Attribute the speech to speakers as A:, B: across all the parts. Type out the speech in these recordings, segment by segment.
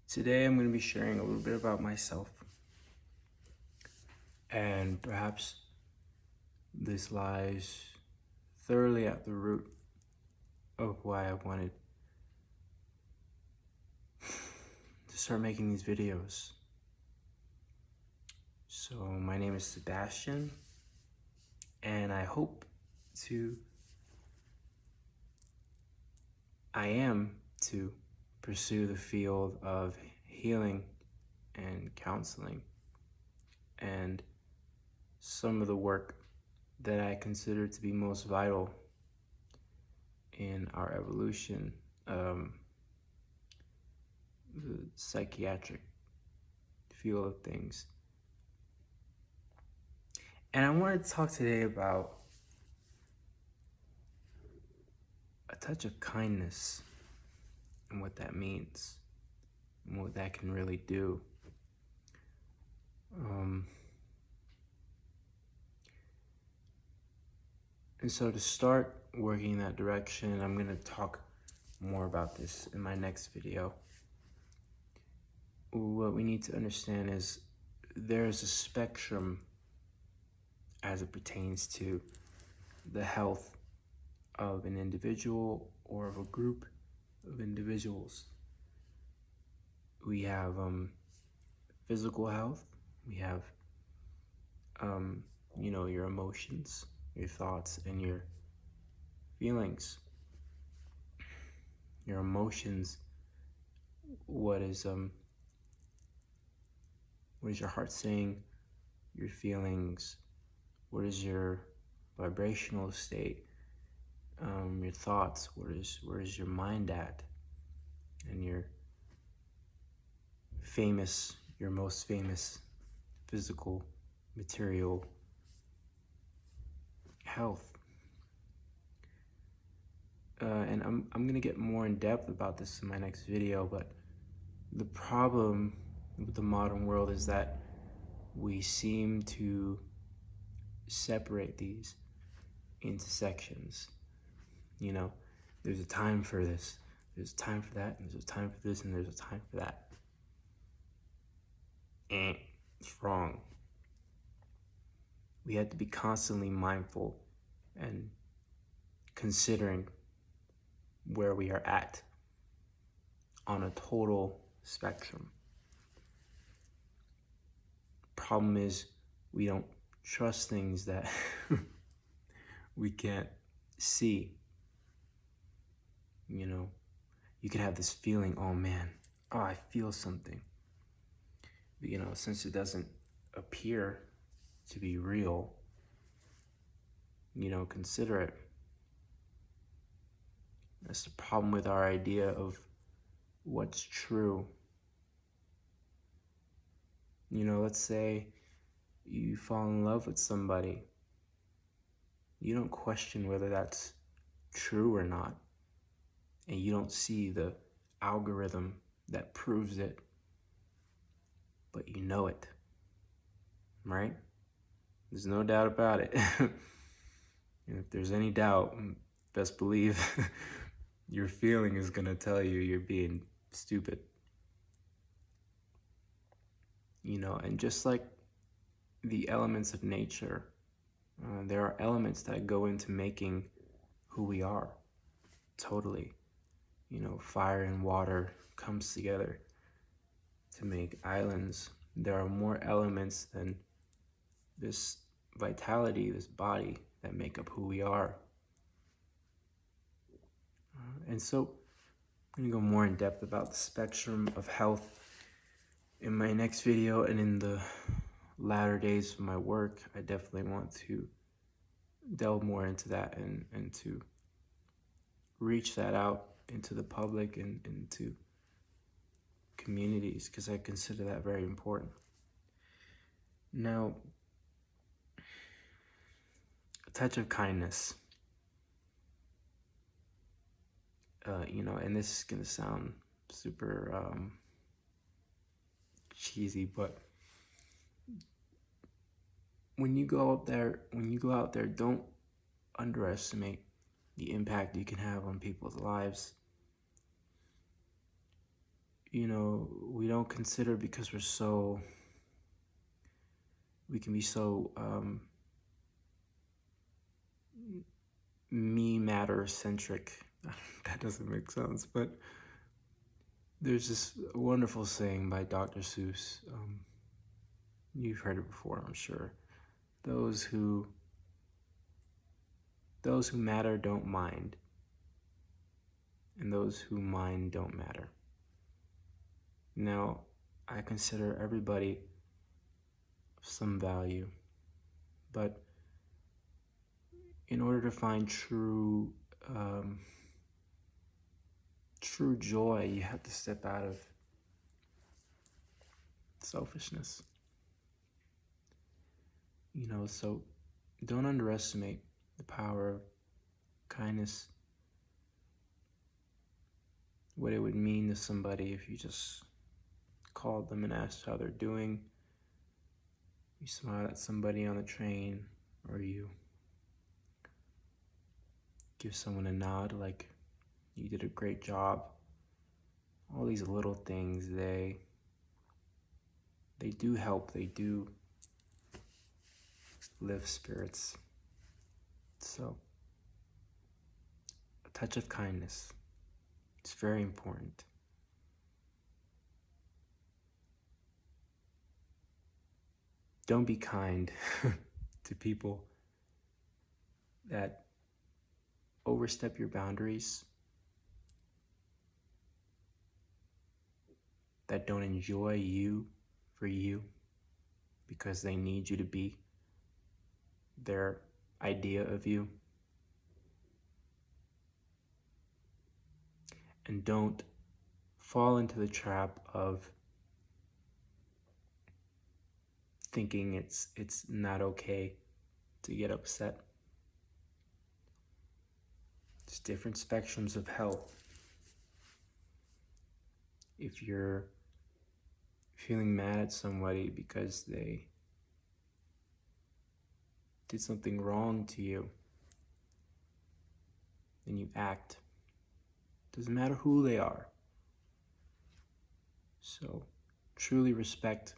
A: Today I'm going to be sharing a little bit about myself, and perhaps this lies thoroughly at the root of why I wanted to start making these videos. So my name is Sebastian, and I am to pursue the field of healing and counseling and some of the work that I consider to be most vital in our evolution, the psychiatric field of things. And I wanted to talk today about a touch of kindness and what that means and what that can really do. And so to start working in that direction, I'm going to talk more about this in my next video. What we need to understand is there's a spectrum as it pertains to the health of an individual or of a group of individuals. We have physical health, we have your emotions, your thoughts, and your feelings. Your emotions, what is your heart saying? Your feelings, what is your vibrational state? Your thoughts, where is your mind at? And your most famous physical, material health. And I'm gonna get more in depth about this in my next video, but the problem with the modern world is that we seem to separate these into sections. There's a time for this, there's a time for that, and there's a time for this, and there's a time for that. It's wrong. We have to be constantly mindful and considering where we are at on a total spectrum. Problem is, we don't trust things that we can't see. You could have this feeling, I feel something. But since it doesn't appear to be real, consider it. That's the problem with our idea of what's true. Let's say you fall in love with somebody. You don't question whether that's true or not. And you don't see the algorithm that proves it, but you know it, right? There's no doubt about it. And if there's any doubt, best believe your feeling is gonna tell you you're being stupid. And just like the elements of nature, there are elements that go into making who we are, totally. Fire and water comes together to make islands. There are more elements than this vitality, this body, that make up who we are. And so I'm going to go more in depth about the spectrum of health in my next video, and in the latter days of my work, I definitely want to delve more into that and to reach that out into the public and into communities, because I consider that very important. Now, a touch of kindness. And this is gonna sound super cheesy, but when you go out there, don't underestimate the impact you can have on people's lives. we don't consider because we can be so me matter centric. That doesn't make sense, but there's this wonderful saying by Dr. Seuss. You've heard it before, I'm sure. Those who matter don't mind, and those who mind don't matter. Now, I consider everybody of some value, but in order to find true joy, you have to step out of selfishness. So don't underestimate the power of kindness, what it would mean to somebody if you just called them and asked how they're doing. You smile at somebody on the train, or you give someone a nod like you did a great job. All these little things, they do help, they do lift spirits. So, a touch of kindness, it's very important. Don't be kind to people that overstep your boundaries, that don't enjoy you for you because they need you to be their idea of you. And don't fall into the trap of thinking it's not okay to get upset. There's different spectrums of health. If you're feeling mad at somebody because they did something wrong to you, then you act. Doesn't matter who they are. So truly respect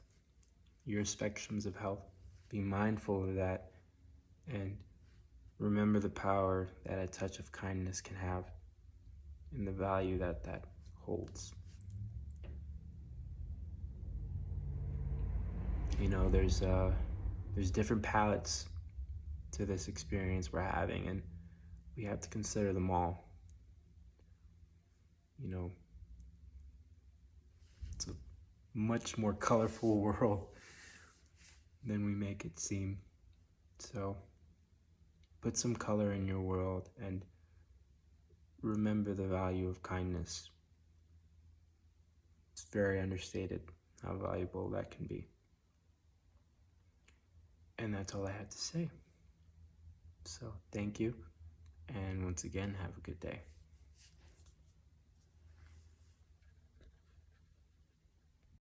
A: your spectrums of health. Be mindful of that, and remember the power that a touch of kindness can have and the value that holds. There's different palettes to this experience we're having, and we have to consider them all. It's a much more colorful world than we make it seem. So put some color in your world and remember the value of kindness. It's very understated how valuable that can be. And that's all I had to say. So thank you, and once again, have a good day.